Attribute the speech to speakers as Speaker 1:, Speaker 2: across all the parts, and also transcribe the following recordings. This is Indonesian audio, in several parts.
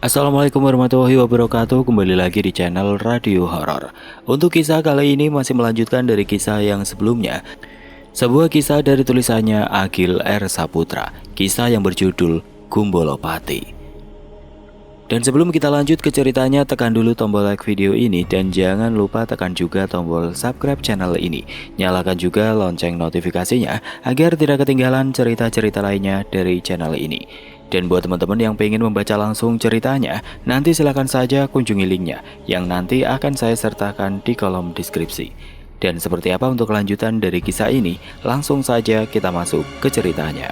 Speaker 1: Assalamualaikum warahmatullahi wabarakatuh. Kembali lagi di channel Radio Horor. Untuk kisah kali ini masih melanjutkan dari kisah yang sebelumnya. Sebuah kisah dari tulisannya Agil R. Saputra. Kisah yang berjudul Gumbolopati. Dan sebelum kita lanjut ke ceritanya, tekan dulu tombol like video ini dan jangan lupa tekan juga tombol subscribe channel ini. Nyalakan juga lonceng notifikasinya agar tidak ketinggalan cerita-cerita lainnya dari channel ini. Dan buat teman-teman yang pengen membaca langsung ceritanya, nanti silahkan saja kunjungi linknya yang nanti akan saya sertakan di kolom deskripsi. Dan seperti apa untuk kelanjutan dari kisah ini, langsung saja kita masuk ke ceritanya.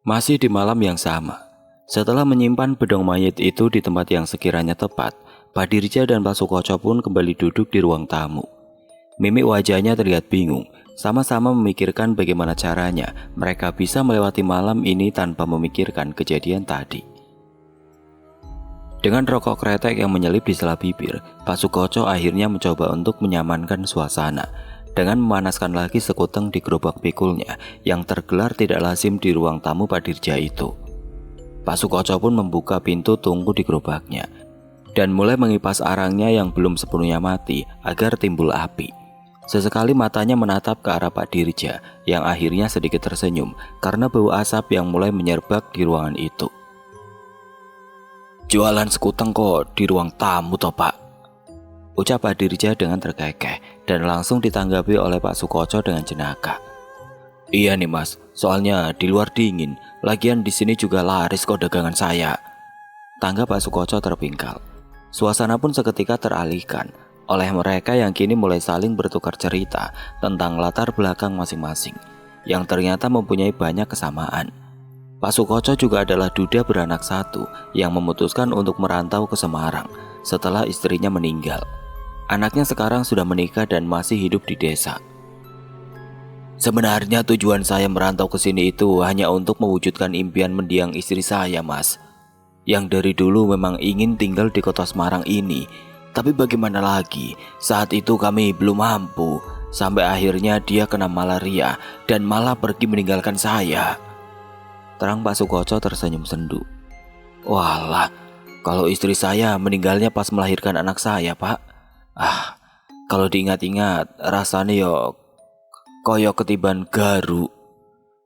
Speaker 1: Masih di malam yang sama, setelah menyimpan bedong mayat itu di tempat yang sekiranya tepat, Pak Dirja dan Pak Sukoco pun kembali duduk di ruang tamu. Mimik wajahnya terlihat bingung, sama-sama memikirkan bagaimana caranya mereka bisa melewati malam ini tanpa memikirkan kejadian tadi. Dengan rokok kretek yang menyelip di sela bibir, Pak Sukoco akhirnya mencoba untuk menyamankan suasana dengan memanaskan lagi sekuteng di gerobak pikulnya yang tergelar tidak lazim di ruang tamu Pak Dirja itu. Pak Sukoco pun membuka pintu tungku di gerobaknya dan mulai mengipas arangnya yang belum sepenuhnya mati agar timbul api. Sesekali matanya menatap ke arah Pak Dirja yang akhirnya sedikit tersenyum karena bau asap yang mulai menyerbak di ruangan itu. "Jualan sekuteng kok di ruang tamu toh Pak?" ucap Pak Dirja dengan terkekeh dan langsung ditanggapi oleh Pak Sukoco dengan jenaka. "Iya nih Mas, soalnya di luar dingin, lagian di sini juga laris kok dagangan saya," tanggap Pak Sukoco terpingkal. Suasana pun seketika teralihkan oleh mereka yang kini mulai saling bertukar cerita tentang latar belakang masing-masing yang ternyata mempunyai banyak kesamaan. Pak Sukoco juga adalah duda beranak satu yang memutuskan untuk merantau ke Semarang setelah istrinya meninggal. Anaknya sekarang sudah menikah dan masih hidup di desa. "Sebenarnya tujuan saya merantau ke sini itu hanya untuk mewujudkan impian mendiang istri saya, Mas. Yang dari dulu memang ingin tinggal di kota Semarang ini. Tapi bagaimana lagi, saat itu kami belum mampu. Sampai akhirnya dia kena malaria dan malah pergi meninggalkan saya," terang Pak Sukoco tersenyum sendu. "Walah, kalau istri saya meninggalnya pas melahirkan anak saya, Pak. Kalau diingat-ingat rasanya yo koyo ketiban garu.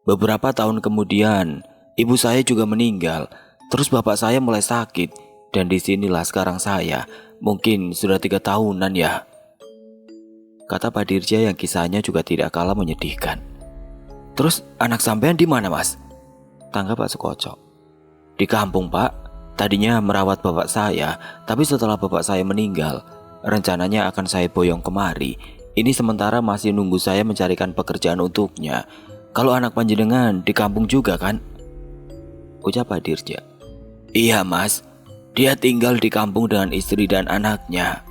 Speaker 1: Beberapa tahun kemudian ibu saya juga meninggal. Terus bapak saya mulai sakit. Dan disinilah sekarang saya. Mungkin sudah 3 tahunan ya," kata Pak Dirja yang kisahnya juga tidak kalah menyedihkan. "Terus anak sampean di mana Mas?" tanggap Pak Sukoco. "Di kampung Pak. Tadinya merawat bapak saya. Tapi setelah bapak saya meninggal, rencananya akan saya boyong kemari. Ini sementara masih nunggu saya mencarikan pekerjaan untuknya. Kalau anak panjenengan di kampung juga kan?" ucap Pak Dirja. "Iya Mas, dia tinggal di kampung dengan istri dan anaknya."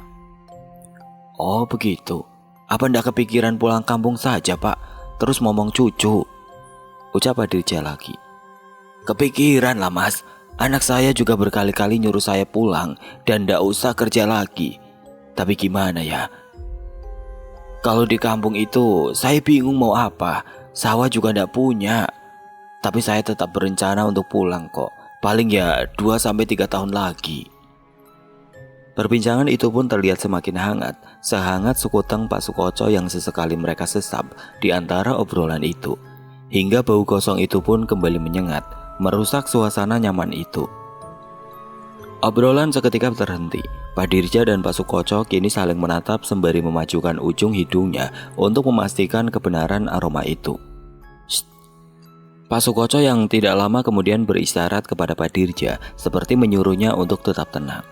Speaker 1: "Oh begitu. Apa ndak kepikiran pulang kampung saja Pak, terus ngomong cucu?" ucap Pak Dirja lagi. "Kepikiran lah Mas. Anak saya juga berkali-kali nyuruh saya pulang dan ndak usah kerja lagi. Tapi gimana ya? Kalau di kampung itu saya bingung mau apa. Sawah juga ndak punya. Tapi saya tetap berencana untuk pulang kok. Paling ya 2-3 tahun lagi." Perbincangan itu pun terlihat semakin hangat, sehangat sekuteng Pak Sukoco yang sesekali mereka sesap di antara obrolan itu. Hingga bau gosong itu pun kembali menyengat, merusak suasana nyaman itu. Obrolan seketika terhenti. Pak Dirja dan Pak Sukoco kini saling menatap sembari memajukan ujung hidungnya untuk memastikan kebenaran aroma itu. "Shh." Pak Sukoco yang tidak lama kemudian berisyarat kepada Pak Dirja seperti menyuruhnya untuk tetap tenang.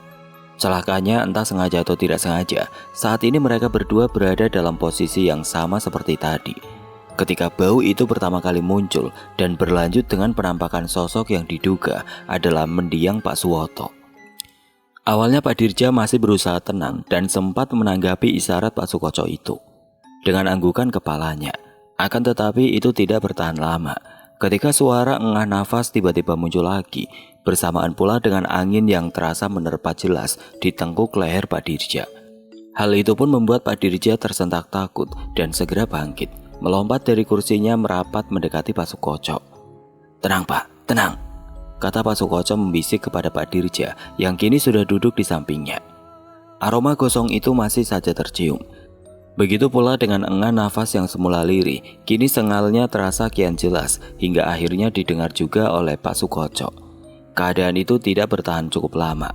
Speaker 1: Celakanya entah sengaja atau tidak sengaja, saat ini mereka berdua berada dalam posisi yang sama seperti tadi. Ketika bau itu pertama kali muncul dan berlanjut dengan penampakan sosok yang diduga adalah mendiang Pak Suwoto. Awalnya Pak Dirja masih berusaha tenang dan sempat menanggapi isyarat Pak Sukoco itu dengan anggukan kepalanya. Akan tetapi itu tidak bertahan lama. Ketika suara engah nafas tiba-tiba muncul lagi, bersamaan pula dengan angin yang terasa menerpa jelas di tengkuk leher Pak Dirja. Hal itu pun membuat Pak Dirja tersentak takut dan segera bangkit, melompat dari kursinya merapat mendekati Pak Sukoco. "Tenang Pak, tenang," kata Pak Sukoco membisik kepada Pak Dirja yang kini sudah duduk di sampingnya. Aroma gosong itu masih saja tercium. Begitu pula dengan engan nafas yang semula lirih, kini sengalnya terasa kian jelas hingga akhirnya didengar juga oleh Pak Sukoco. Keadaan itu tidak bertahan cukup lama.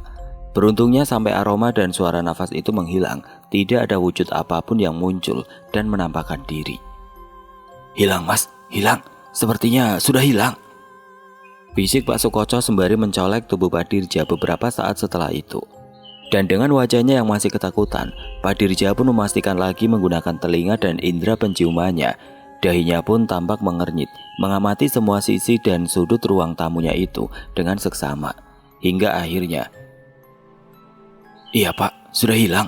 Speaker 1: Beruntungnya sampai aroma dan suara nafas itu menghilang, tidak ada wujud apapun yang muncul dan menampakkan diri. "Hilang Mas, hilang, sepertinya sudah hilang," bisik Pak Sukoco sembari mencolek tubuh Pak Dirja beberapa saat setelah itu. Dan dengan wajahnya yang masih ketakutan, Pak Dirja pun memastikan lagi menggunakan telinga dan indera penciumannya. Dahinya pun tampak mengernyit, mengamati semua sisi dan sudut ruang tamunya itu dengan seksama. Hingga akhirnya, "Iya Pak, sudah hilang,"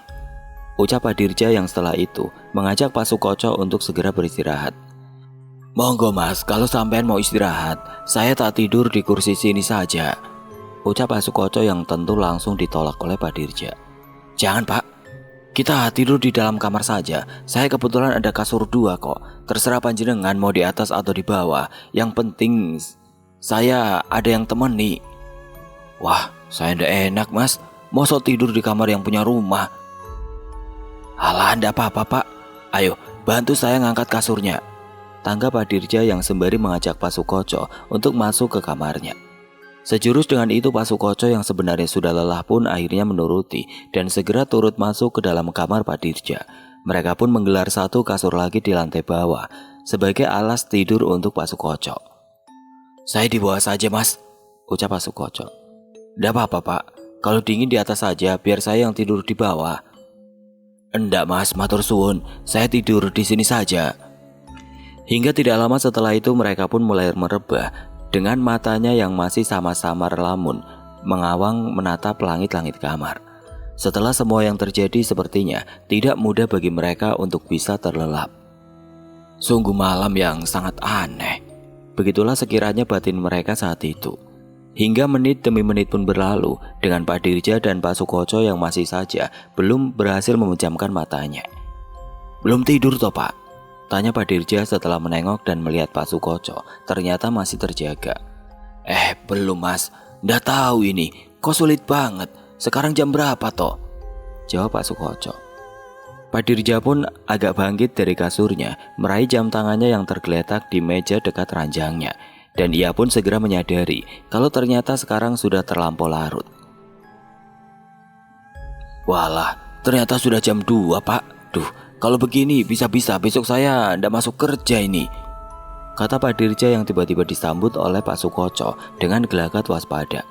Speaker 1: ucap Pak Dirja yang setelah itu mengajak Pak Sukoco untuk segera beristirahat. "Monggo Mas, kalau sampean mau istirahat, saya tak tidur di kursi sini saja," ucap Pak Sukoco yang tentu langsung ditolak oleh Pak Dirja. "Jangan Pak, kita tidur di dalam kamar saja. Saya kebetulan ada kasur 2 kok. Terserah panjenengan mau di atas atau di bawah. Yang penting saya ada yang temani." "Wah, saya ndak enak Mas. Mosok tidur di kamar yang punya rumah." "Alah, ndak apa-apa Pak. Ayo, bantu saya ngangkat kasurnya," tanggap Pak Dirja yang sembari mengajak Pak Sukoco untuk masuk ke kamarnya. Sejurus dengan itu Pak Sukoco yang sebenarnya sudah lelah pun akhirnya menuruti dan segera turut masuk ke dalam kamar Pak Dirja. Mereka pun menggelar satu kasur lagi di lantai bawah sebagai alas tidur untuk Pak Sukoco. "Saya di bawah saja Mas," ucap Pak Sukoco. "Ndak apa-apa Pak. Kalau dingin di atas saja, biar saya yang tidur di bawah." "Enggak Mas, matur suwun, saya tidur di sini saja." Hingga tidak lama setelah itu mereka pun mulai merebah dengan matanya yang masih sama-sama relamun mengawang menatap langit-langit kamar. Setelah semua yang terjadi sepertinya tidak mudah bagi mereka untuk bisa terlelap. Sungguh malam yang sangat aneh. Begitulah sekiranya batin mereka saat itu. Hingga menit demi menit pun berlalu dengan Pak Dirja dan Pak Sukoco yang masih saja belum berhasil memejamkan matanya. "Belum tidur toh Pak?" tanya Pak Dirja setelah menengok dan melihat Pak Sukoco ternyata masih terjaga. Belum Mas, ndak tahu ini, kok sulit banget. Sekarang jam berapa toh?" jawab Pak Sukoco. Pak Dirja pun agak bangkit dari kasurnya, meraih jam tangannya yang tergeletak di meja dekat ranjangnya. Dan ia pun segera menyadari kalau ternyata sekarang sudah terlampau larut. "Walah, ternyata sudah jam 2 Pak. Duh, kalau begini bisa-bisa besok saya ndak masuk kerja ini," kata Pak Dirja yang tiba-tiba disambut oleh Pak Sukoco dengan gelagat waspada.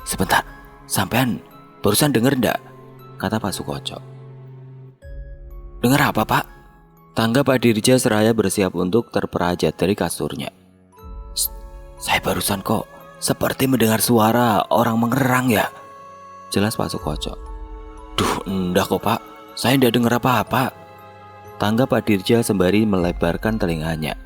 Speaker 1: Sebentar, sampean barusan denger ndak?" kata Pak Sukoco. "Dengar apa Pak?" tanggap Pak Dirja seraya bersiap untuk terperajat dari kasurnya. "Saya barusan kok seperti mendengar suara orang mengerang ya," jelas Pak Sukoco. "Duh, enggak kok Pak, saya enggak dengar apa-apa," tanggap Pak Dirja sembari melebarkan telinganya.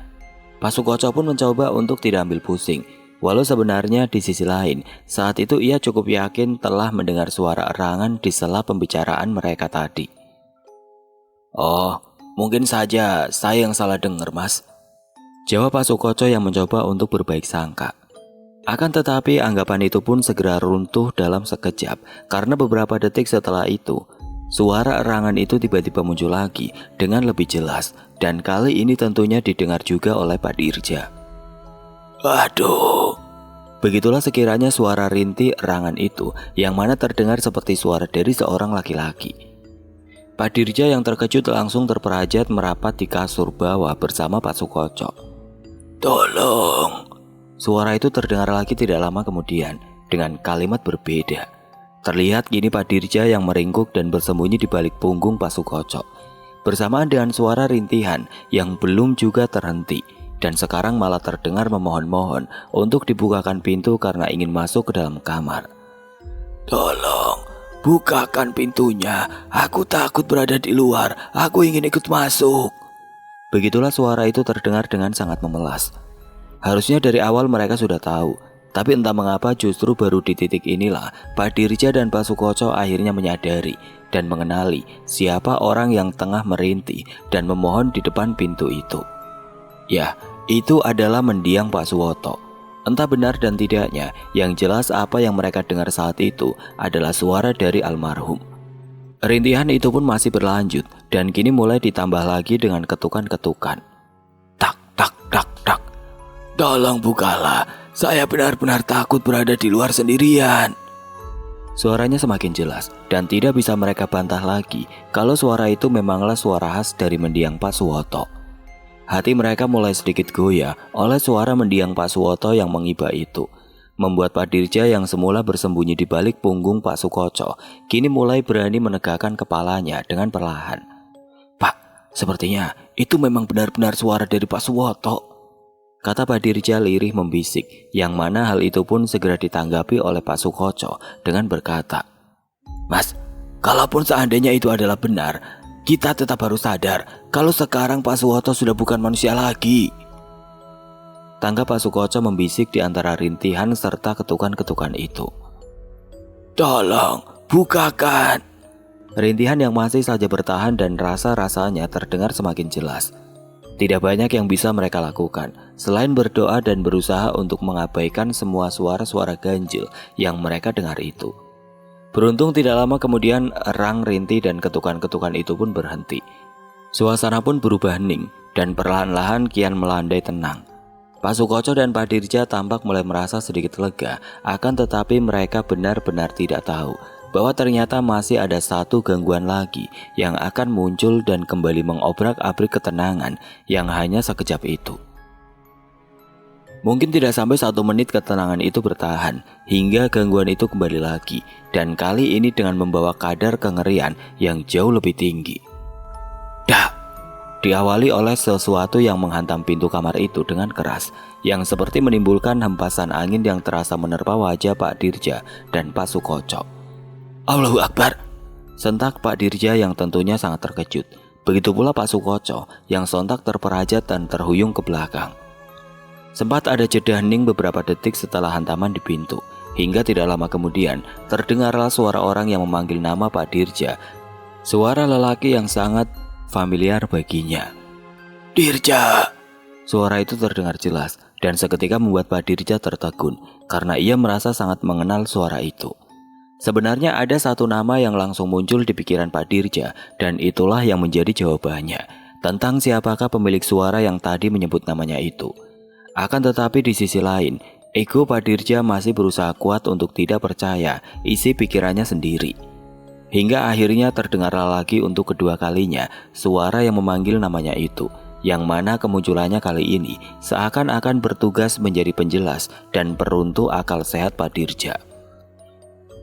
Speaker 1: Pak Sukoco pun mencoba untuk tidak ambil pusing, walau sebenarnya di sisi lain saat itu ia cukup yakin telah mendengar suara erangan di sela pembicaraan mereka tadi. "Oh, mungkin saja saya yang salah dengar Mas," jawab Pak Sukoco yang mencoba untuk berbaik sangka. Akan tetapi anggapan itu pun segera runtuh dalam sekejap karena beberapa detik setelah itu suara erangan itu tiba-tiba muncul lagi dengan lebih jelas dan kali ini tentunya didengar juga oleh Pak Dirja. "Aduh!" Begitulah sekiranya suara rintik erangan itu yang mana terdengar seperti suara dari seorang laki-laki. Pak Dirja yang terkejut langsung terperajat merapat di kasur bawah bersama Pak Sukoco. "Tolong!" Suara itu terdengar lagi tidak lama kemudian dengan kalimat berbeda. Terlihat kini Pak Dirja yang meringkuk dan bersembunyi di balik punggung Pak Sukoco, bersamaan dengan suara rintihan yang belum juga terhenti dan sekarang malah terdengar memohon-mohon untuk dibukakan pintu karena ingin masuk ke dalam kamar. "Tolong, bukakan pintunya, aku takut berada di luar, aku ingin ikut masuk." Begitulah suara itu terdengar dengan sangat memelas. Harusnya dari awal mereka sudah tahu Tapi entah mengapa justru baru di titik inilah Pak Dirja dan Pak Sukoco akhirnya menyadari dan mengenali siapa orang yang tengah merintih dan memohon di depan pintu itu. Ya, itu adalah mendiang Pak Suwoto. Entah benar dan tidaknya, yang jelas apa yang mereka dengar saat itu adalah suara dari almarhum. Rintihan itu pun masih berlanjut dan kini mulai ditambah lagi dengan ketukan-ketukan. Tak, tak, tak, tak. Tolong bukalah, saya benar-benar takut berada di luar sendirian. Suaranya semakin jelas dan tidak bisa mereka bantah lagi kalau suara itu memanglah suara khas dari mendiang Pak Suwoto. Hati mereka mulai sedikit goyah oleh suara mendiang Pak Suwoto yang mengiba itu, membuat Pak Dirja yang semula bersembunyi di balik punggung Pak Sukoco kini mulai berani menegakkan kepalanya dengan perlahan. Pak, sepertinya itu memang benar-benar suara dari Pak Suwoto, kata Pak Dirja lirih membisik, yang mana hal itu pun segera ditanggapi oleh Pak Sukoco dengan berkata, Mas, kalaupun seandainya itu adalah benar, kita tetap harus sadar kalau sekarang Pak Suwoto sudah bukan manusia lagi. Tanggap Pak Sukoco membisik di antara rintihan serta ketukan-ketukan itu. Tolong, bukakan. Rintihan yang masih saja bertahan dan rasa-rasanya terdengar semakin jelas. Tidak banyak yang bisa mereka lakukan selain berdoa dan berusaha untuk mengabaikan semua suara-suara ganjil yang mereka dengar itu. Beruntung tidak lama kemudian erang rinti dan ketukan-ketukan itu pun berhenti. Suasana pun berubah hening dan perlahan-lahan kian melandai tenang. Pak Sukoco dan Pak Dirja tampak mulai merasa sedikit lega, akan tetapi mereka benar-benar tidak tahu bahwa ternyata masih ada satu gangguan lagi yang akan muncul dan kembali mengobrak-abrik ketenangan yang hanya sekejap itu. Mungkin tidak sampai 1 menit ketenangan itu bertahan hingga gangguan itu kembali lagi, dan kali ini dengan membawa kadar kengerian yang jauh lebih tinggi. Dak! Diawali oleh sesuatu yang menghantam pintu kamar itu dengan keras, yang seperti menimbulkan hempasan angin yang terasa menerpa wajah Pak Dirja dan Pak Sukoco. Allahu Akbar! Sentak Pak Dirja yang tentunya sangat terkejut. Begitu pula Pak Sukoco yang sontak terperajat dan terhuyung ke belakang. Sempat ada jeda hening beberapa detik setelah hantaman di pintu, hingga tidak lama kemudian terdengarlah suara orang yang memanggil nama Pak Dirja. Suara lelaki yang sangat familiar baginya. Dirja! Suara itu terdengar jelas dan seketika membuat Pak Dirja tertegun karena ia merasa sangat mengenal suara itu. Sebenarnya ada satu nama yang langsung muncul di pikiran Pak Dirja dan itulah yang menjadi jawabannya tentang siapakah pemilik suara yang tadi menyebut namanya itu. Akan tetapi di sisi lain, ego Pak Dirja masih berusaha kuat untuk tidak percaya isi pikirannya sendiri. Hingga akhirnya terdengarlah lagi untuk kedua kalinya suara yang memanggil namanya itu, yang mana kemunculannya kali ini seakan-akan bertugas menjadi penjelas dan peruntuk akal sehat Pak Dirja.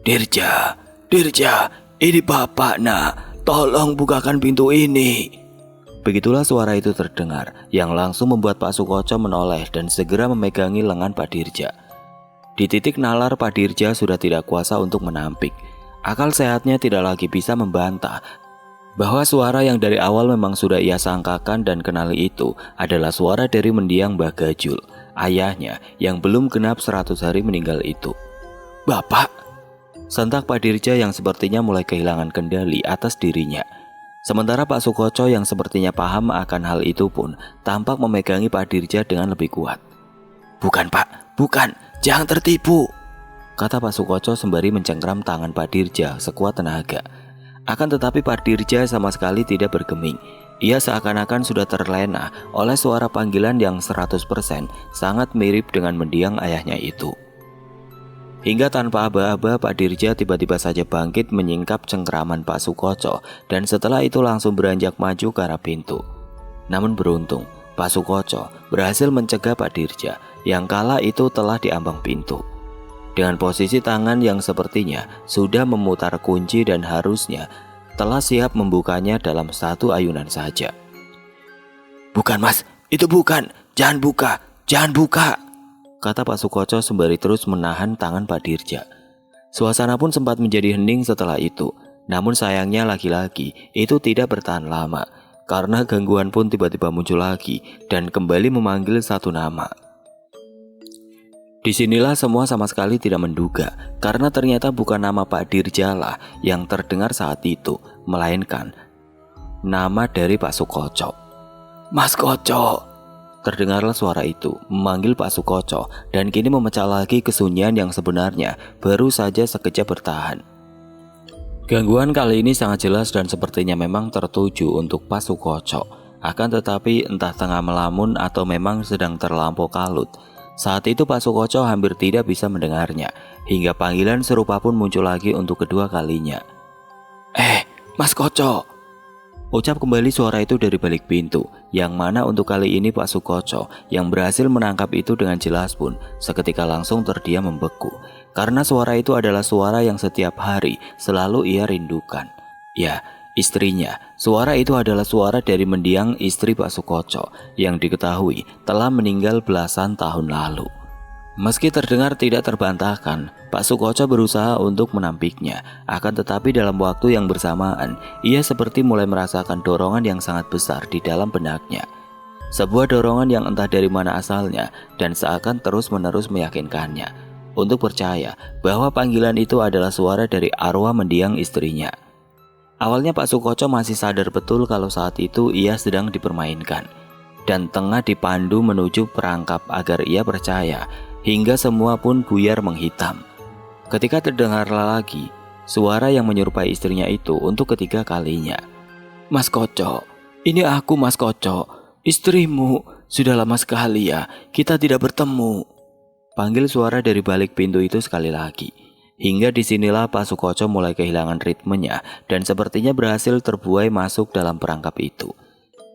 Speaker 1: Dirja, Dirja, ini Bapak nak, tolong bukakan pintu ini. Begitulah suara itu terdengar, yang langsung membuat Pak Sukoco menoleh dan segera memegangi lengan Pak Dirja. Di titik nalar Pak Dirja sudah tidak kuasa untuk menampik. Akal sehatnya tidak lagi bisa membantah bahwa suara yang dari awal memang sudah ia sangkakan dan kenali itu adalah suara dari mendiang Mbah Gajul, ayahnya yang belum genap 100 hari meninggal itu. Bapak! Sentak Pak Dirja yang sepertinya mulai kehilangan kendali atas dirinya. Sementara Pak Sukoco yang sepertinya paham akan hal itu pun tampak memegangi Pak Dirja dengan lebih kuat. Bukan Pak, bukan, jangan tertipu, kata Pak Sukoco sembari mencengkram tangan Pak Dirja sekuat tenaga. Akan tetapi Pak Dirja sama sekali tidak bergeming. Ia seakan-akan sudah terlena oleh suara panggilan yang 100% sangat mirip dengan mendiang ayahnya itu. Hingga tanpa aba-aba Pak Dirja tiba-tiba saja bangkit menyingkap cengkraman Pak Sukoco dan setelah itu langsung beranjak maju ke arah pintu. Namun beruntung Pak Sukoco berhasil mencegah Pak Dirja yang kala itu telah diambang pintu. Dengan posisi tangan yang sepertinya sudah memutar kunci dan harusnya telah siap membukanya dalam satu ayunan saja. Bukan Mas, itu bukan, jangan buka, jangan buka, kata Pak Sukoco sembari terus menahan tangan Pak Dirja. Suasana pun sempat menjadi hening setelah itu. Namun sayangnya lagi-lagi itu tidak bertahan lama, karena gangguan pun tiba-tiba muncul lagi dan kembali memanggil satu nama. Disinilah semua sama sekali tidak menduga, karena ternyata bukan nama Pak Dirjalah yang terdengar saat itu, melainkan nama dari Pak Sukoco. "Mas Koco!" Terdengarlah suara itu memanggil Pak Sukoco, dan kini memecah lagi kesunyian yang sebenarnya baru saja sekejap bertahan. Gangguan kali ini sangat jelas dan sepertinya memang tertuju untuk Pak Sukoco. Akan tetapi entah tengah melamun atau memang sedang terlampau kalut, saat itu Pak Sukoco hampir tidak bisa mendengarnya, hingga panggilan serupa pun muncul lagi untuk kedua kalinya. Mas Koco!" Ucap kembali suara itu dari balik pintu, yang mana untuk kali ini Pak Sukoco yang berhasil menangkap itu dengan jelas pun seketika langsung terdiam membeku, karena suara itu adalah suara yang setiap hari selalu ia rindukan. Ya, istrinya. Suara itu adalah suara dari mendiang istri Pak Sukoco yang diketahui telah meninggal belasan tahun lalu. Meski terdengar tidak terbantahkan, Pak Sukoco berusaha untuk menampiknya. Akan tetapi dalam waktu yang bersamaan, ia seperti mulai merasakan dorongan yang sangat besar di dalam benaknya. Sebuah dorongan yang entah dari mana asalnya dan seakan terus-menerus meyakinkannya untuk percaya bahwa panggilan itu adalah suara dari arwah mendiang istrinya. Awalnya Pak Sukoco masih sadar betul kalau saat itu ia sedang dipermainkan dan tengah dipandu menuju perangkap agar ia percaya, hingga semua pun buyar menghitam. Ketika terdengarlah lagi suara yang menyerupai istrinya itu untuk ketiga kalinya. "Mas Koco, ini aku Mas Koco, istrimu. Sudah lama sekali ya kita tidak bertemu." Panggil suara dari balik pintu itu sekali lagi. Hingga disinilah Pak Sukoco mulai kehilangan ritmenya dan sepertinya berhasil terbuai masuk dalam perangkap itu.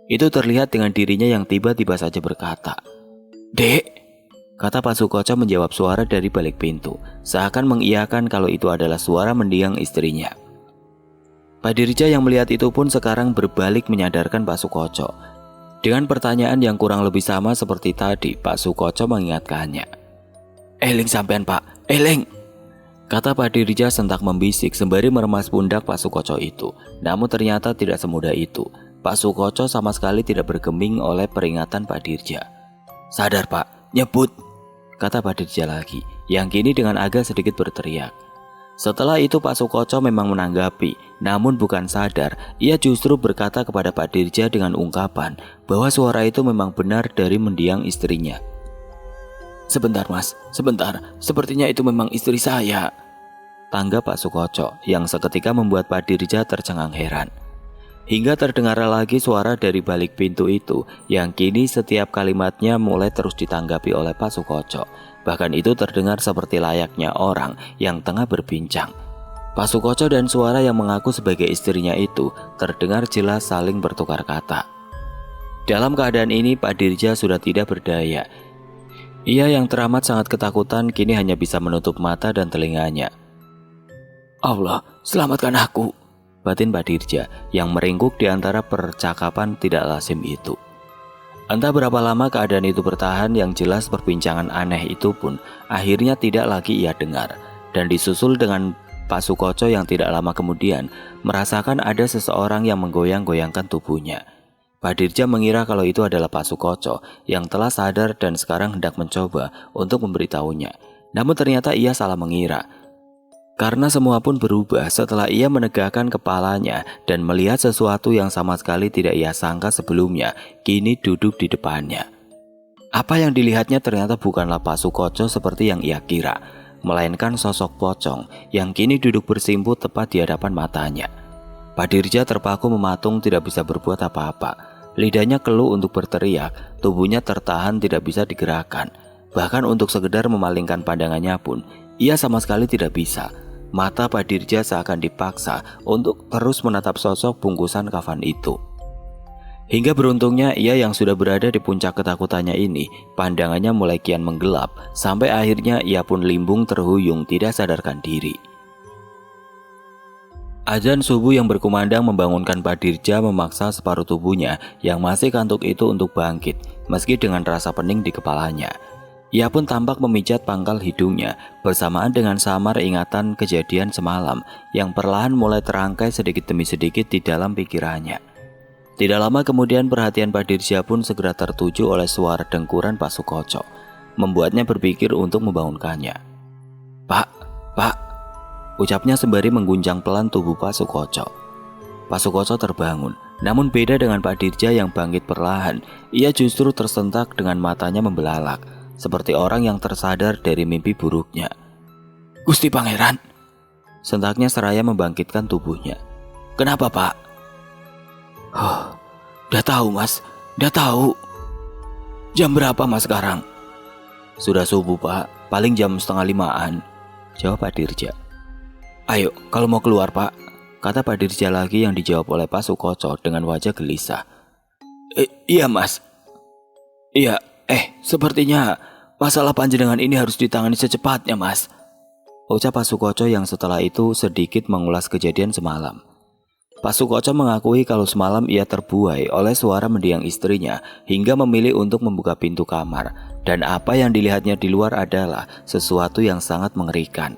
Speaker 1: Itu terlihat dengan dirinya yang tiba-tiba saja berkata, "Dek," kata Pak Sukoco menjawab suara dari balik pintu, seakan mengiyakan kalau itu adalah suara mendiang istrinya. Pak Dirja yang melihat itu pun sekarang berbalik menyadarkan Pak Sukoco. Dengan pertanyaan yang kurang lebih sama seperti tadi, Pak Sukoco mengingatkannya. "Eling sampean Pak, eling," kata Pak Dirja sentak membisik sembari meremas pundak Pak Sukoco itu. Namun ternyata tidak semudah itu. Pak Sukoco sama sekali tidak bergeming oleh peringatan Pak Dirja. "Sadar Pak, nyebut," kata Pak Dirja lagi, yang kini dengan agak sedikit berteriak. Setelah itu Pak Sukoco memang menanggapi, namun bukan sadar, ia justru berkata kepada Pak Dirja dengan ungkapan bahwa suara itu memang benar dari mendiang istrinya. "Sebentar Mas, sebentar, sepertinya itu memang istri saya," tanggap Pak Sukoco yang seketika membuat Pak Dirja tercengang heran. Hingga terdengar lagi suara dari balik pintu itu yang kini setiap kalimatnya mulai terus ditanggapi oleh Pak Sukoco. Bahkan itu terdengar seperti layaknya orang yang tengah berbincang. Pak Sukoco dan suara yang mengaku sebagai istrinya itu terdengar jelas saling bertukar kata. Dalam keadaan ini Pak Dirja sudah tidak berdaya. Ia yang teramat sangat ketakutan kini hanya bisa menutup mata dan telinganya. "Allah, selamatkan aku," batin Pak Dirja yang meringkuk di antara percakapan tidak lazim itu. Entah berapa lama keadaan itu bertahan, yang jelas perbincangan aneh itu pun akhirnya tidak lagi ia dengar. Dan disusul dengan Pak Sukoco yang tidak lama kemudian merasakan ada seseorang yang menggoyang-goyangkan tubuhnya. Pak Dirja mengira kalau itu adalah Pak Sukoco yang telah sadar dan sekarang hendak mencoba untuk memberitahunya. Namun ternyata ia salah mengira. Karena semua pun berubah setelah ia menegakkan kepalanya dan melihat sesuatu yang sama sekali tidak ia sangka sebelumnya kini duduk di depannya. Apa yang dilihatnya ternyata bukanlah Pak Sukoco seperti yang ia kira, melainkan sosok pocong yang kini duduk bersimpuh tepat di hadapan matanya. Pak Dirja terpaku mematung tidak bisa berbuat apa-apa. Lidahnya keluh untuk berteriak, tubuhnya tertahan tidak bisa digerakkan. Bahkan untuk sekedar memalingkan pandangannya pun, ia sama sekali tidak bisa. Mata Pak Dirja seakan dipaksa untuk terus menatap sosok bungkusan kafan itu. Hingga beruntungnya ia yang sudah berada di puncak ketakutannya ini, pandangannya mulai kian menggelap, sampai akhirnya ia pun limbung terhuyung tidak sadarkan diri. Azan subuh yang berkumandang membangunkan Pak Dirja memaksa separuh tubuhnya yang masih kantuk itu untuk bangkit, meski dengan rasa pening di kepalanya. Ia pun tampak memijat pangkal hidungnya bersamaan dengan samar ingatan kejadian semalam yang perlahan mulai terangkai sedikit demi sedikit di dalam pikirannya. Tidak lama kemudian perhatian Pak Dirja pun segera tertuju oleh suara dengkuran Pak Sukoco. membuatnya berpikir untuk membangunkannya. Pak, Pak, ucapnya sembari mengguncang pelan tubuh Pak Sukoco. Pak Sukoco terbangun, namun beda dengan Pak Dirja yang bangkit perlahan, ia justru tersentak dengan matanya membelalak, seperti orang yang tersadar dari mimpi buruknya. Gusti Pangeran, sentaknya seraya membangkitkan tubuhnya. Kenapa, Pak? Udah tahu, Mas, udah tahu. Jam berapa, Mas, sekarang? Sudah subuh, Pak, paling jam 4:30-an, jawab Pak Dirja. Ayo, kalau mau keluar, Pak, kata Pak Dirja lagi yang dijawab oleh Pak Sukoco dengan wajah gelisah. Iya, Mas. Iya, sepertinya masalah panjenengan ini harus ditangani secepatnya, Mas, ucap Pak Sukoco yang setelah itu sedikit mengulas kejadian semalam. Pak Sukoco mengakui kalau semalam ia terbuai oleh suara mendiang istrinya hingga memilih untuk membuka pintu kamar, dan apa yang dilihatnya di luar adalah sesuatu yang sangat mengerikan.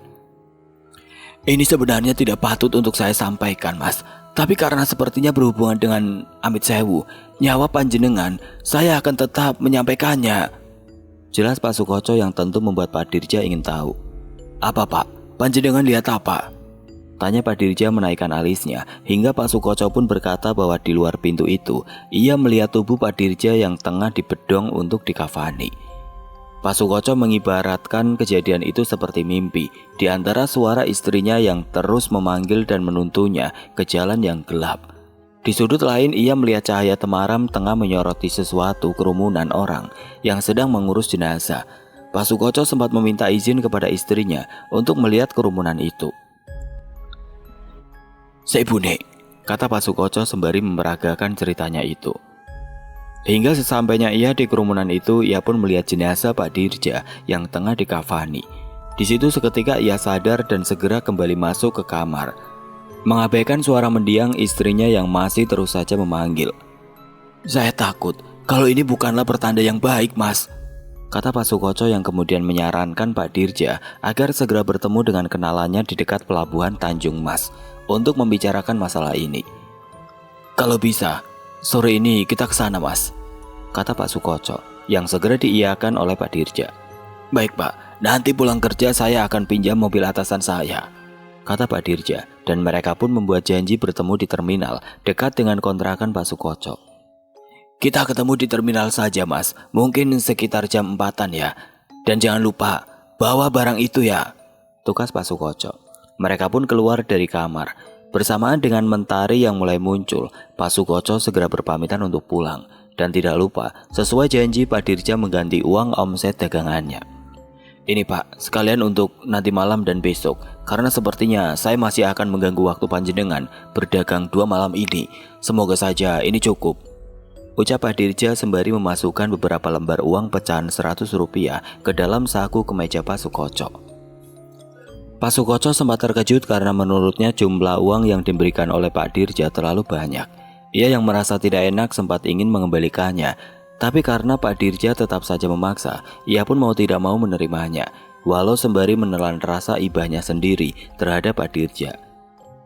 Speaker 1: Ini sebenarnya tidak patut untuk saya sampaikan, Mas, tapi karena sepertinya berhubungan dengan Amit Sewu, nyawa panjenengan, saya akan tetap menyampaikannya, jelas Pak Sukoco yang tentu membuat Pak Dirja ingin tahu. Apa, Pak? Panjenengan lihat apa? Tanya Pak Dirja menaikkan alisnya, hingga Pak Sukoco pun berkata bahwa di luar pintu itu ia melihat tubuh Pak Dirja yang tengah dibedong untuk dikafani. Pak Sukoco mengibaratkan kejadian itu seperti mimpi, di antara suara istrinya yang terus memanggil dan menuntunnya ke jalan yang gelap. Di sudut lain ia melihat cahaya temaram tengah menyoroti sesuatu kerumunan orang yang sedang mengurus jenazah. Pak Sukoco sempat meminta izin kepada istrinya untuk melihat kerumunan itu. Sebune, kata Pak Sukoco sembari memeragakan ceritanya itu. Hingga sesampainya ia di kerumunan itu, ia pun melihat jenazah Pak Dirja yang tengah dikafani. Di situ seketika ia sadar dan segera kembali masuk ke kamar, mengabaikan suara mendiang istrinya yang masih terus saja memanggil. Saya takut kalau ini bukanlah pertanda yang baik, Mas, kata Pak Sukoco yang kemudian menyarankan Pak Dirja agar segera bertemu dengan kenalannya di dekat pelabuhan Tanjung Mas untuk membicarakan masalah ini. Kalau bisa, sore ini kita ke sana, Mas, kata Pak Sukoco yang segera diiyakan oleh Pak Dirja. Baik, Pak, nanti pulang kerja saya akan pinjam mobil atasan saya, kata Pak Dirja, dan mereka pun membuat janji bertemu di terminal dekat dengan kontrakan Pak Sukoco. Kita ketemu di terminal saja, Mas, mungkin sekitar jam 4-an ya. Dan jangan lupa, bawa barang itu ya, tugas Pak Sukoco. Mereka pun keluar dari kamar. Bersamaan dengan mentari yang mulai muncul, Pak Sukoco segera berpamitan untuk pulang. Dan tidak lupa, sesuai janji Pak Dirja mengganti uang omset dagangannya. Ini, Pak, sekalian untuk nanti malam dan besok, karena sepertinya saya masih akan mengganggu waktu panjenengan berdagang 2 malam ini. Semoga saja ini cukup, ucap Pak Dirja sembari memasukkan beberapa lembar uang pecahan Rp100 ke dalam saku kemeja Pak Sukoco. Pak Sukoco sempat terkejut karena menurutnya jumlah uang yang diberikan oleh Pak Dirja terlalu banyak. Ia yang merasa tidak enak sempat ingin mengembalikannya, tapi karena Pak Dirja tetap saja memaksa, ia pun mau tidak mau menerimanya, walau sembari menelan rasa ibahnya sendiri terhadap Pak Dirja.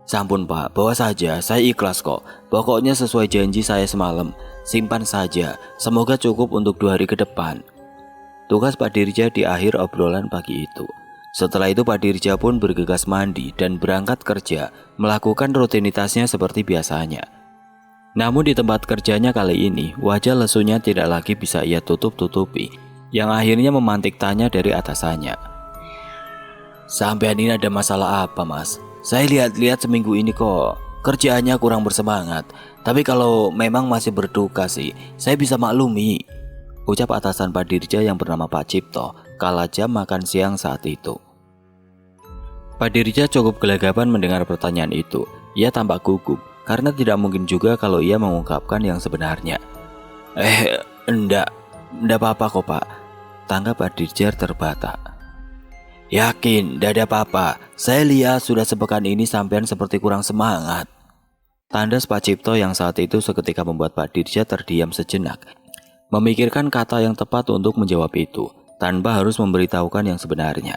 Speaker 1: Sampun, Pak, bawa saja, saya ikhlas kok. Pokoknya sesuai janji saya semalam, simpan saja, semoga cukup untuk 2 hari ke depan, tugas Pak Dirja di akhir obrolan pagi itu. Setelah itu Pak Dirja pun bergegas mandi dan berangkat kerja, melakukan rutinitasnya seperti biasanya. Namun di tempat kerjanya kali ini, wajah lesunya tidak lagi bisa ia tutup-tutupi, yang akhirnya memantik tanya dari atasannya. Sampean ini ada masalah apa, Mas? Saya lihat-lihat seminggu ini kok kerjaannya kurang bersemangat, tapi kalau memang masih berduka sih, saya bisa maklumi, ucap atasan Pak Dirja yang bernama Pak Cipto kala jam makan siang saat itu. Pak Dirja cukup gelagapan mendengar pertanyaan itu. Ia tampak gugup karena tidak mungkin juga kalau ia mengungkapkan yang sebenarnya. Enggak apa-apa kok, Pak, tanggap Pak Dirja terbata. Yakin, enggak ada apa-apa. Saya lihat sudah sepekan ini sampean seperti kurang semangat, tandas Pak Cipto yang saat itu seketika membuat Pak Dirja terdiam sejenak, memikirkan kata yang tepat untuk menjawab itu tanpa harus memberitahukan yang sebenarnya.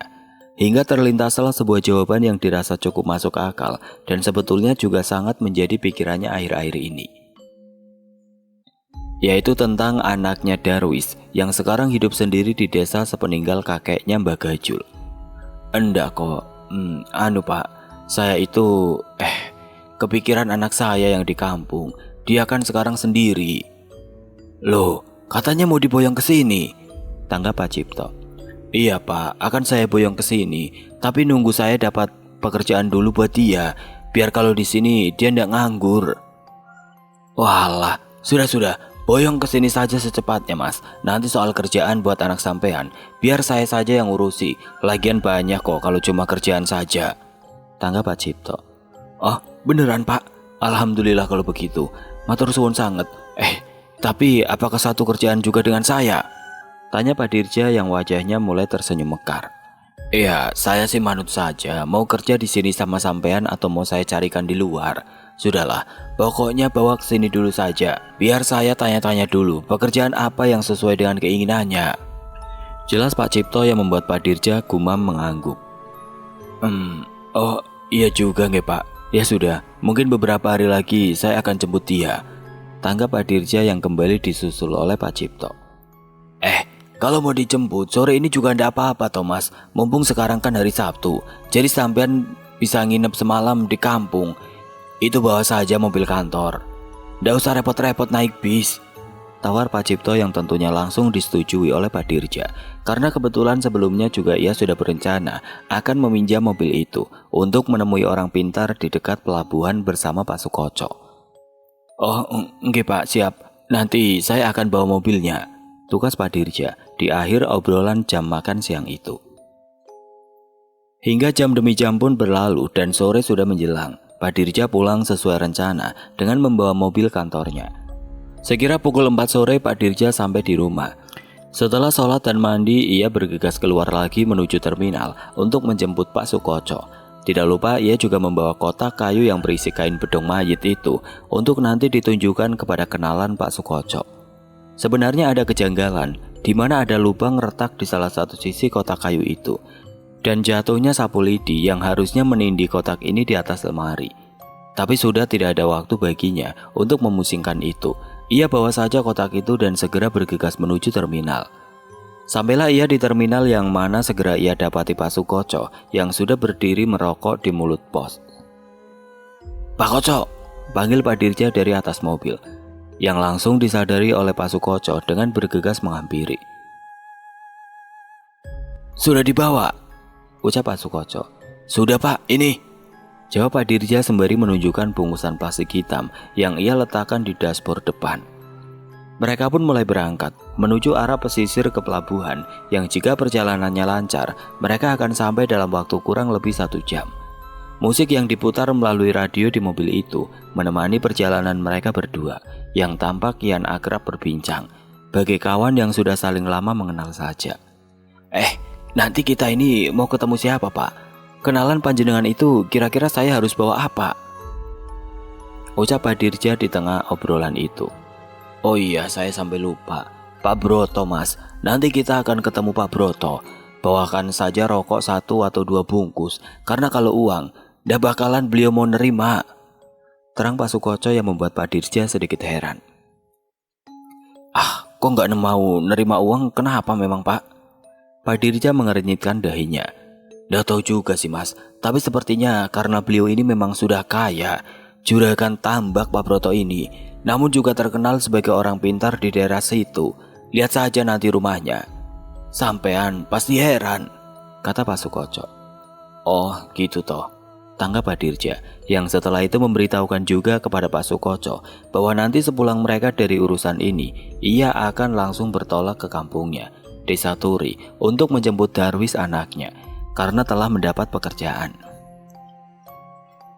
Speaker 1: Hingga terlintaslah sebuah jawaban yang dirasa cukup masuk akal dan sebetulnya juga sangat menjadi pikirannya akhir-akhir ini. yaitu tentang anaknya Darwis yang sekarang hidup sendiri di desa sepeninggal kakeknya Mbah Gajul. Enggak kok, Pak, saya itu kepikiran anak saya yang di kampung. Dia kan sekarang sendiri. Loh, katanya mau diboyong ke sini, tanggap Pak Cipto. Iya Pak, akan saya boyong ke sini, tapi nunggu saya dapat pekerjaan dulu buat dia, biar kalau di sini dia ndak nganggur. Walah, sudah, boyong ke sini saja secepatnya Mas. Nanti soal kerjaan buat anak sampean, biar saya saja yang urusi. Lagian banyak kok kalau cuma kerjaan saja, tanggap Pak Cipto. Oh, beneran Pak? Alhamdulillah kalau begitu. Matur suwun sanget. Tapi apakah satu kerjaan juga dengan saya? Tanya Pak Dirja yang wajahnya mulai tersenyum mekar. Iya, saya sih manut saja. Mau kerja di sini sama sampean atau mau saya carikan di luar? Sudahlah, pokoknya bawa ke sini dulu saja. Biar saya tanya-tanya dulu pekerjaan apa yang sesuai dengan keinginannya. Jelas Pak Cipto yang membuat Pak Dirja gumam mengangguk. Oh iya juga nggih Pak. Ya sudah, mungkin beberapa hari lagi saya akan jemput dia, tanggap Pak Dirja yang kembali disusul oleh Pak Cipto. Kalau mau dijemput sore ini juga ndak apa-apa Thomas. Mumpung sekarang kan hari Sabtu, jadi sampean bisa nginep semalam di kampung. Itu bawa saja mobil kantor. Ndak usah repot-repot naik bis, tawar Pak Cipto yang tentunya langsung disetujui oleh Pak Dirja. Karena kebetulan sebelumnya juga ia sudah berencana akan meminjam mobil itu untuk menemui orang pintar di dekat pelabuhan bersama Pak Sukoco. Oh, nggih Pak, siap. Nanti saya akan bawa mobilnya, tugas Pak Dirja di akhir obrolan jam makan siang itu. Hingga jam demi jam pun berlalu dan sore sudah menjelang. Pak Dirja pulang sesuai rencana dengan membawa mobil kantornya. Sekira pukul 4 sore Pak Dirja sampai di rumah. Setelah sholat dan mandi, ia bergegas keluar lagi menuju terminal untuk menjemput Pak Sukoco. Tidak lupa ia juga membawa kotak kayu yang berisi kain bedong mayit itu untuk nanti ditunjukkan kepada kenalan Pak Sukoco. Sebenarnya ada kejanggalan di mana ada lubang retak di salah satu sisi kotak kayu itu, dan jatuhnya sapu lidi yang harusnya menindih kotak ini di atas lemari. Tapi sudah tidak ada waktu baginya untuk memusingkan itu. Ia bawa saja kotak itu dan segera bergegas menuju terminal. Sampailah ia di terminal yang mana segera ia dapati Pak Sukoco yang sudah berdiri merokok di mulut pos. Pak Koco, panggil Pak Dirja dari atas mobil, yang langsung disadari oleh Pak Sukoco dengan bergegas menghampiri. Sudah dibawa, ucap Pak Sukoco. Sudah Pak, ini, jawab Pak Dirja sembari menunjukkan bungkusan plastik hitam yang ia letakkan di dashboard depan. Mereka pun mulai berangkat menuju arah pesisir ke pelabuhan yang jika perjalanannya lancar, mereka akan sampai dalam waktu kurang lebih 1 jam. Musik yang diputar melalui radio di mobil itu menemani perjalanan mereka berdua yang tampak kian akrab berbincang, bagai kawan yang sudah saling lama mengenal saja. Nanti kita ini mau ketemu siapa Pak? Kenalan panjenengan itu kira-kira saya harus bawa apa? Ucap Pak Dirja di tengah obrolan itu. Oh iya, saya sampai lupa. Pak Broto Mas, nanti kita akan ketemu Pak Broto. Bawakan saja rokok 1 atau 2 bungkus, karena kalau uang, dah bakalan beliau mau nerima, terang Pak Sukoco yang membuat Pak Dirja sedikit heran. Kok nggak mau nerima uang, kenapa memang Pak? Pak Dirja mengernyitkan dahinya. Nggak tahu juga sih Mas, tapi sepertinya karena beliau ini memang sudah kaya. Juragan tambak Pak Broto ini, namun juga terkenal sebagai orang pintar di daerah situ. Lihat saja nanti rumahnya. Sampean pasti heran, kata Pak Sukoco. Oh gitu toh, tanggap Pak Dirja, yang setelah itu memberitahukan juga kepada Pak Sukoco bahwa nanti sepulang mereka dari urusan ini, ia akan langsung bertolak ke kampungnya, Desa Turi, untuk menjemput Darwis anaknya, karena telah mendapat pekerjaan.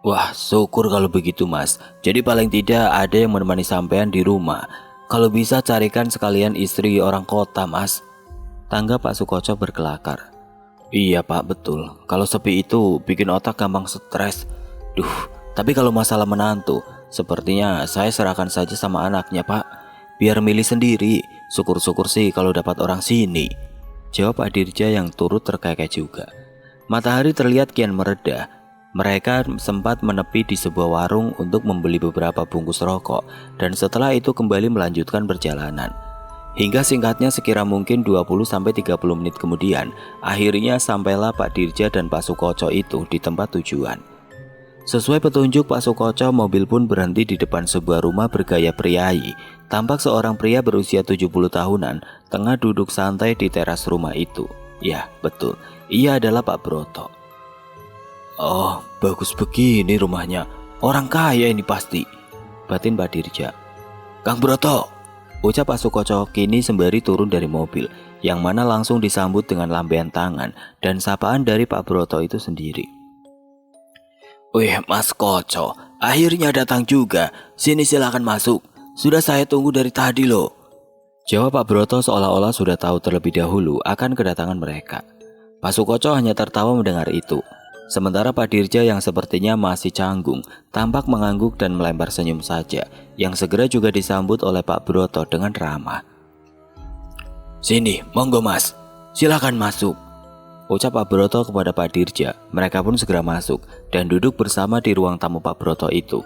Speaker 1: Wah, syukur kalau begitu Mas. Jadi paling tidak ada yang menemani sampean di rumah. Kalau bisa carikan sekalian istri orang kota Mas, tanggap Pak Sukoco berkelakar. Iya Pak, betul. Kalau sepi itu bikin otak gampang stres. Tapi kalau masalah menantu, sepertinya saya serahkan saja sama anaknya Pak. Biar milih sendiri. Syukur-syukur sih kalau dapat orang sini, jawab Pak Dirja yang turut terkekeh juga. Matahari terlihat kian mereda. Mereka sempat menepi di sebuah warung untuk membeli beberapa bungkus rokok dan setelah itu kembali melanjutkan perjalanan. Hingga singkatnya sekira mungkin 20-30 menit kemudian, akhirnya sampailah Pak Dirja dan Pak Sukoco itu di tempat tujuan. Sesuai petunjuk Pak Sukoco, mobil pun berhenti di depan sebuah rumah bergaya priai. Tampak seorang pria berusia 70 tahunan tengah duduk santai di teras rumah itu. Ya, betul, ia adalah Pak Broto. "Oh, bagus begini rumahnya. Orang kaya ini pasti," batin Pak Dirja. "Kang Broto," ucap Pak Sukoco kini sembari turun dari mobil, yang mana langsung disambut dengan lambaian tangan dan sapaan dari Pak Broto itu sendiri. "Wih, Mas Koco, akhirnya datang juga. Sini silakan masuk. Sudah saya tunggu dari tadi loh," jawab Pak Broto seolah-olah sudah tahu terlebih dahulu akan kedatangan mereka. Pak Sukoco hanya tertawa mendengar itu. Sementara Pak Dirja yang sepertinya masih canggung, tampak mengangguk dan melempar senyum saja, yang segera juga disambut oleh Pak Broto dengan ramah. "Sini, monggo Mas, silakan masuk," ucap Pak Broto kepada Pak Dirja. Mereka pun segera masuk dan duduk bersama di ruang tamu Pak Broto itu.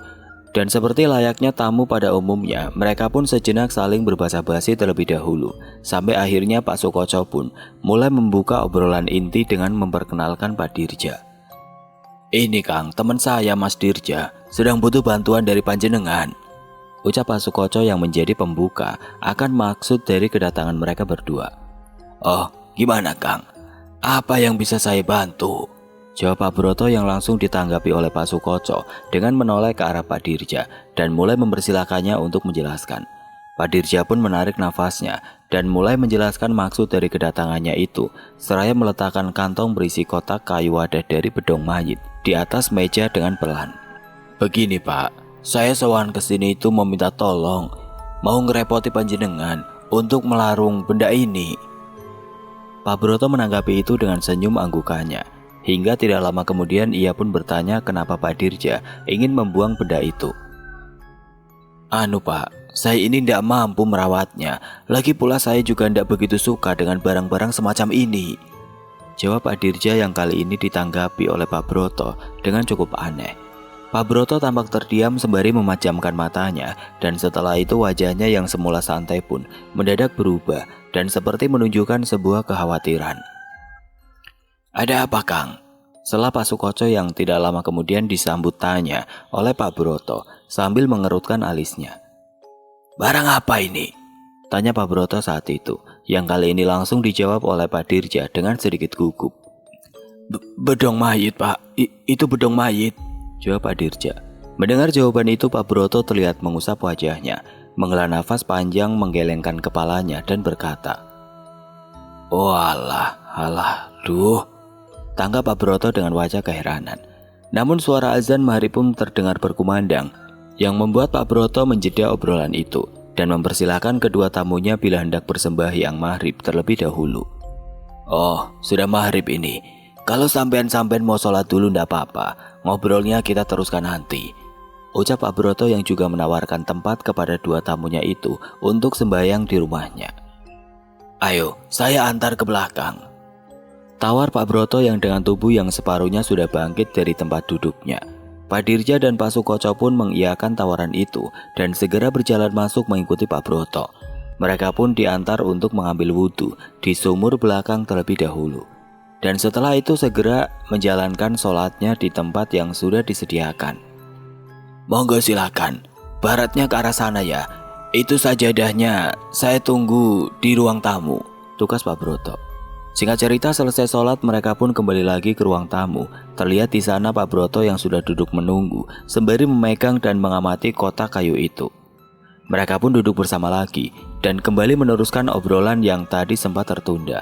Speaker 1: Dan seperti layaknya tamu pada umumnya, mereka pun sejenak saling berbasa-basi terlebih dahulu, sampai akhirnya Pak Sukoco pun mulai membuka obrolan inti dengan memperkenalkan Pak Dirja. "Ini Kang, teman saya Mas Dirja, sedang butuh bantuan dari panjenengan," ucap Pak Sukoco yang menjadi pembuka akan maksud dari kedatangan mereka berdua. "Oh, gimana Kang? Apa yang bisa saya bantu?" jawab Pak Broto yang langsung ditanggapi oleh Pak Sukoco dengan menoleh ke arah Pak Dirja dan mulai mempersilakannya untuk menjelaskan. Pak Dirja pun menarik nafasnya dan mulai menjelaskan maksud dari kedatangannya itu, seraya meletakkan kantong berisi kotak kayu wadah dari bedong mayit di atas meja dengan pelan. "Begini Pak, saya sowan kesini itu meminta tolong, mau ngerepoti panjenengan untuk melarung benda ini." Pak Broto menanggapi itu dengan senyum anggukannya. Hingga tidak lama kemudian ia pun bertanya kenapa Pak Dirja ingin membuang benda itu. "Anu Pak, saya ini tidak mampu merawatnya. Lagi pula saya juga tidak begitu suka dengan barang-barang semacam ini," jawab Pak Dirja yang kali ini ditanggapi oleh Pak Broto dengan cukup aneh. Pak Broto tampak terdiam sembari memejamkan matanya, dan setelah itu wajahnya yang semula santai pun mendadak berubah dan seperti menunjukkan sebuah kekhawatiran. "Ada apa Kang?" Setelah Pak Sukoco yang tidak lama kemudian disambut tanya oleh Pak Broto sambil mengerutkan alisnya. "Barang apa ini?" tanya Pak Broto saat itu, yang kali ini langsung dijawab oleh Pak Dirja dengan sedikit gugup. Bedong mayit Pak, itu bedong mayit," jawab Pak Dirja. Mendengar jawaban itu Pak Broto terlihat mengusap wajahnya, menghela nafas panjang, menggelengkan kepalanya dan berkata, "Oh alah, duh," tanggap Pak Broto dengan wajah keheranan. Namun suara azan maghrib pun terdengar berkumandang, yang membuat Pak Broto menjeda obrolan itu dan mempersilahkan kedua tamunya bila hendak bersembahyang maghrib terlebih dahulu. "Oh, sudah maghrib ini. Kalau sampean mau sholat dulu ndak apa-apa, ngobrolnya kita teruskan nanti," ucap Pak Broto yang juga menawarkan tempat kepada dua tamunya itu untuk sembahyang di rumahnya. "Ayo, saya antar ke belakang," tawar Pak Broto yang dengan tubuh yang separuhnya sudah bangkit dari tempat duduknya. Pak Dirja dan Pak Sukoco pun mengiyakan tawaran itu dan segera berjalan masuk mengikuti Pak Broto. Mereka pun diantar untuk mengambil wudhu di sumur belakang terlebih dahulu. Dan setelah itu segera menjalankan sholatnya di tempat yang sudah disediakan. "Monggo silakan, baratnya ke arah sana ya. Itu sajadahnya, saya tunggu di ruang tamu," tugas Pak Broto. Singkat cerita, selesai sholat mereka pun kembali lagi ke ruang tamu. Terlihat di sana Pak Broto yang sudah duduk menunggu sembari memegang dan mengamati kotak kayu itu. Mereka pun duduk bersama lagi dan kembali meneruskan obrolan yang tadi sempat tertunda.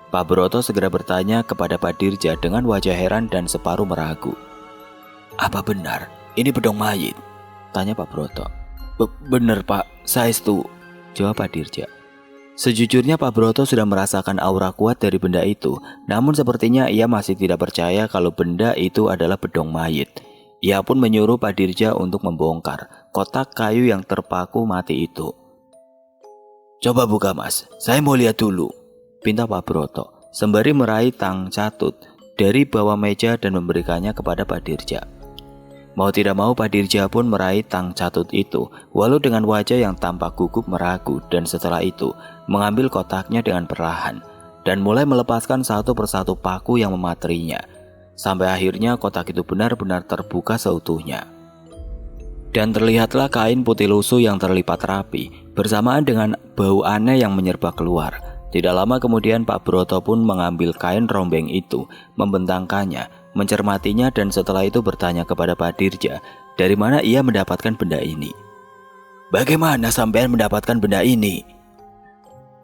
Speaker 1: Pak Broto segera bertanya kepada Pak Dirja dengan wajah heran dan separuh meragu. "Apa benar ini bedong mayit?" tanya Pak Broto. Benar Pak, saya itu," jawab Pak Dirja. Sejujurnya Pak Broto sudah merasakan aura kuat dari benda itu, namun sepertinya ia masih tidak percaya kalau benda itu adalah bedong mayit. Ia pun menyuruh Pak Dirja untuk membongkar kotak kayu yang terpaku mati itu. "Coba buka Mas, saya mau lihat dulu," pinta Pak Broto, sembari meraih tang catut dari bawah meja dan memberikannya kepada Pak Dirja. Mau tidak mau Pak Dirja pun meraih tang catut itu, walau dengan wajah yang tampak gugup meragu, dan setelah itu mengambil kotaknya dengan perlahan dan mulai melepaskan satu persatu paku yang mematerinya, sampai akhirnya kotak itu benar-benar terbuka seutuhnya. Dan terlihatlah kain putih lusuh yang terlipat rapi, bersamaan dengan bau aneh yang menyerba keluar. Tidak lama kemudian Pak Broto pun mengambil kain rombeng itu, membentangkannya, mencermatinya, dan setelah itu bertanya kepada Pak Dirja dari mana ia mendapatkan benda ini. "Bagaimana sampean mendapatkan benda ini?"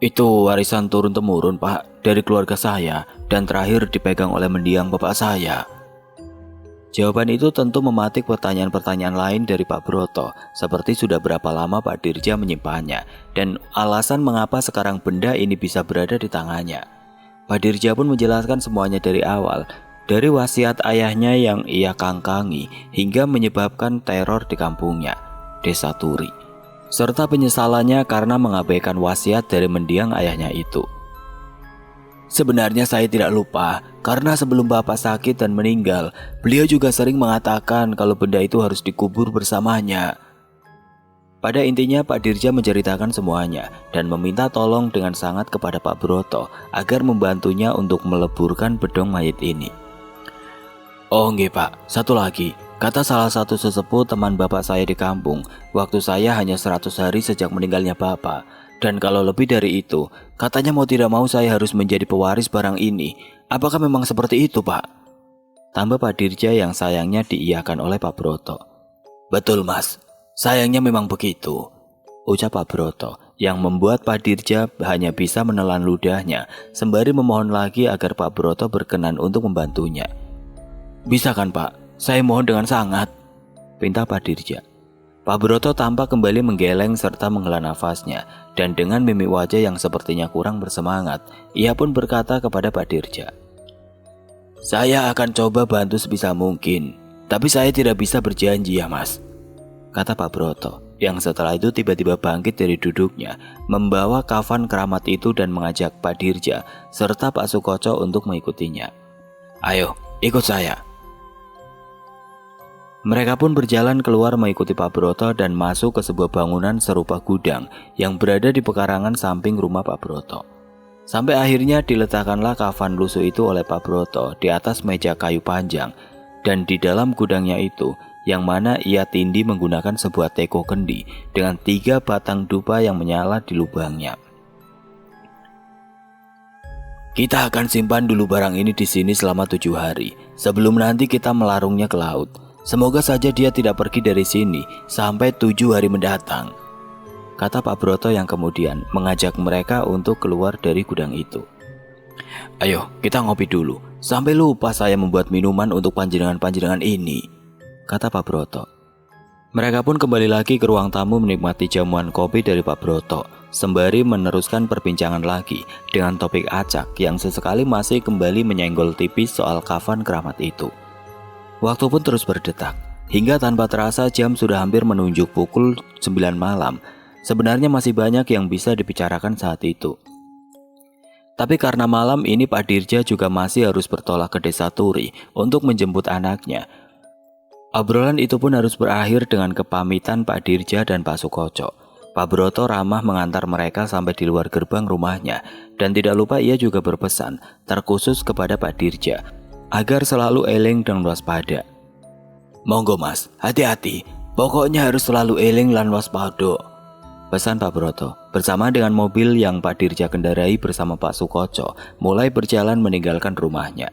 Speaker 1: "Itu warisan turun-temurun, Pak, dari keluarga saya, dan terakhir dipegang oleh mendiang bapak saya." Jawaban itu tentu mematik pertanyaan-pertanyaan lain dari Pak Broto, seperti sudah berapa lama Pak Dirja menyimpannya, dan alasan mengapa sekarang benda ini bisa berada di tangannya. Pak Dirja pun menjelaskan semuanya dari awal, dari wasiat ayahnya yang ia kangkangi hingga menyebabkan teror di kampungnya, Desa Turi, serta penyesalannya karena mengabaikan wasiat dari mendiang ayahnya itu. "Sebenarnya saya tidak lupa, karena sebelum bapak sakit dan meninggal, beliau juga sering mengatakan kalau benda itu harus dikubur bersamanya." Pada intinya Pak Dirja menceritakan semuanya dan meminta tolong dengan sangat kepada Pak Broto agar membantunya untuk meleburkan bedong mayit ini. "Oh nggih Pak, satu lagi, kata salah satu sesepuh teman bapak saya di kampung, waktu saya hanya 100 hari sejak meninggalnya bapak. Dan kalau lebih dari itu, katanya mau tidak mau saya harus menjadi pewaris barang ini. Apakah memang seperti itu, Pak?" Tambah Pak Dirja yang sayangnya diiyakan oleh Pak Broto. "Betul Mas, sayangnya memang begitu," ucap Pak Broto, yang membuat Pak Dirja hanya bisa menelan ludahnya sembari memohon lagi agar Pak Broto berkenan untuk membantunya. "Bisa kan Pak? Saya mohon dengan sangat," pinta Pak Dirja. Pak Broto tampak kembali menggeleng serta menghela nafasnya, dan dengan mimik wajah yang sepertinya kurang bersemangat, ia pun berkata kepada Pak Dirja, "Saya akan coba bantu sebisa mungkin, tapi saya tidak bisa berjanji ya Mas," kata Pak Broto, yang setelah itu tiba-tiba bangkit dari duduknya, membawa kafan keramat itu dan mengajak Pak Dirja serta Pak Sukoco untuk mengikutinya. "Ayo, ikut saya." Mereka pun berjalan keluar mengikuti Pak Broto dan masuk ke sebuah bangunan serupa gudang yang berada di pekarangan samping rumah Pak Broto. Sampai akhirnya diletakkanlah kafan lusuh itu oleh Pak Broto di atas meja kayu panjang, dan di dalam gudangnya itu, yang mana ia tindih menggunakan sebuah teko kendi dengan 3 batang dupa yang menyala di lubangnya. "Kita akan simpan dulu barang ini di sini selama 7 hari, sebelum nanti kita melarungnya ke laut. Semoga saja dia tidak pergi dari sini sampai 7 hari mendatang," kata Pak Broto yang kemudian mengajak mereka untuk keluar dari gudang itu. "Ayo kita ngopi dulu, sampai lupa saya membuat minuman untuk panjenengan-panjenengan ini," kata Pak Broto. Mereka pun kembali lagi ke ruang tamu menikmati jamuan kopi dari Pak Broto, sembari meneruskan perbincangan lagi dengan topik acak yang sesekali masih kembali menyenggol tipis soal kafan keramat itu. Waktu pun terus berdetak, hingga tanpa terasa jam sudah hampir menunjuk pukul 9 malam. Sebenarnya masih banyak yang bisa dibicarakan saat itu. Tapi karena malam ini Pak Dirja juga masih harus bertolak ke Desa Turi untuk menjemput anaknya. Obrolan itu pun harus berakhir dengan kepamitan Pak Dirja dan Pak Sukoco. Pak Broto ramah mengantar mereka sampai di luar gerbang rumahnya, dan tidak lupa ia juga berpesan terkhusus kepada Pak Dirja agar selalu eling dan waspada. "Monggo Mas, hati-hati, pokoknya harus selalu eling lan waspada," pesan Pak Broto, bersama dengan mobil yang Pak Dirja kendarai bersama Pak Sukoco mulai berjalan meninggalkan rumahnya.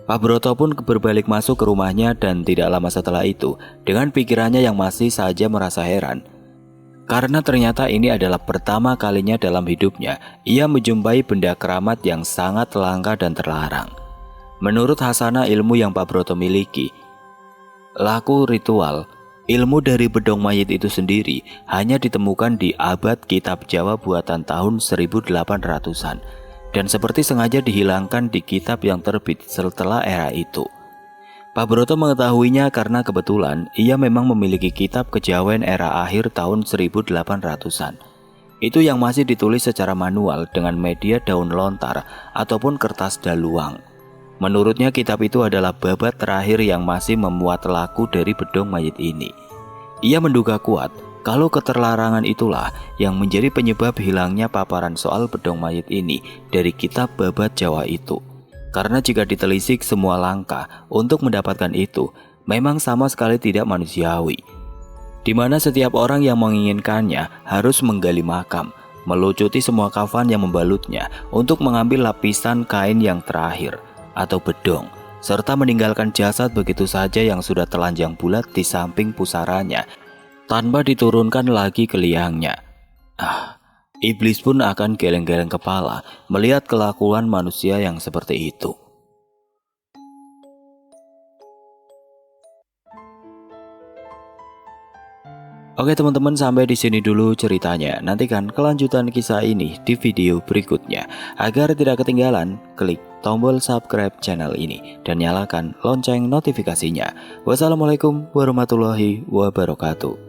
Speaker 1: Pak Broto pun berbalik masuk ke rumahnya, dan tidak lama setelah itu, dengan pikirannya yang masih saja merasa heran, karena ternyata ini adalah pertama kalinya dalam hidupnya ia menjumpai benda keramat yang sangat langka dan terlarang. Menurut hasanah ilmu yang Pak Broto miliki, laku ritual, ilmu dari bedong mayit itu sendiri hanya ditemukan di abad Kitab Jawa buatan tahun 1800-an, dan seperti sengaja dihilangkan di kitab yang terbit setelah era itu. Pak Broto mengetahuinya karena kebetulan ia memang memiliki kitab kejawen era akhir tahun 1800-an. Itu yang masih ditulis secara manual dengan media daun lontar ataupun kertas daluang. Menurutnya kitab itu adalah babat terakhir yang masih memuat laku dari bedong mayit ini. Ia menduga kuat kalau keterlarangan itulah yang menjadi penyebab hilangnya paparan soal bedong mayit ini dari kitab babat Jawa itu. Karena jika ditelisik semua langkah untuk mendapatkan itu memang sama sekali tidak manusiawi, di mana setiap orang yang menginginkannya harus menggali makam, melucuti semua kafan yang membalutnya untuk mengambil lapisan kain yang terakhir atau bedong, serta meninggalkan jasad begitu saja yang sudah telanjang bulat di samping pusaranya tanpa diturunkan lagi ke liangnya. Iblis pun akan geleng-geleng kepala melihat kelakuan manusia yang seperti itu. Oke teman-teman, sampai di sini dulu ceritanya. Nantikan kelanjutan kisah ini di video berikutnya. Agar tidak ketinggalan, klik tombol subscribe channel ini dan nyalakan lonceng notifikasinya. Wassalamualaikum warahmatullahi wabarakatuh.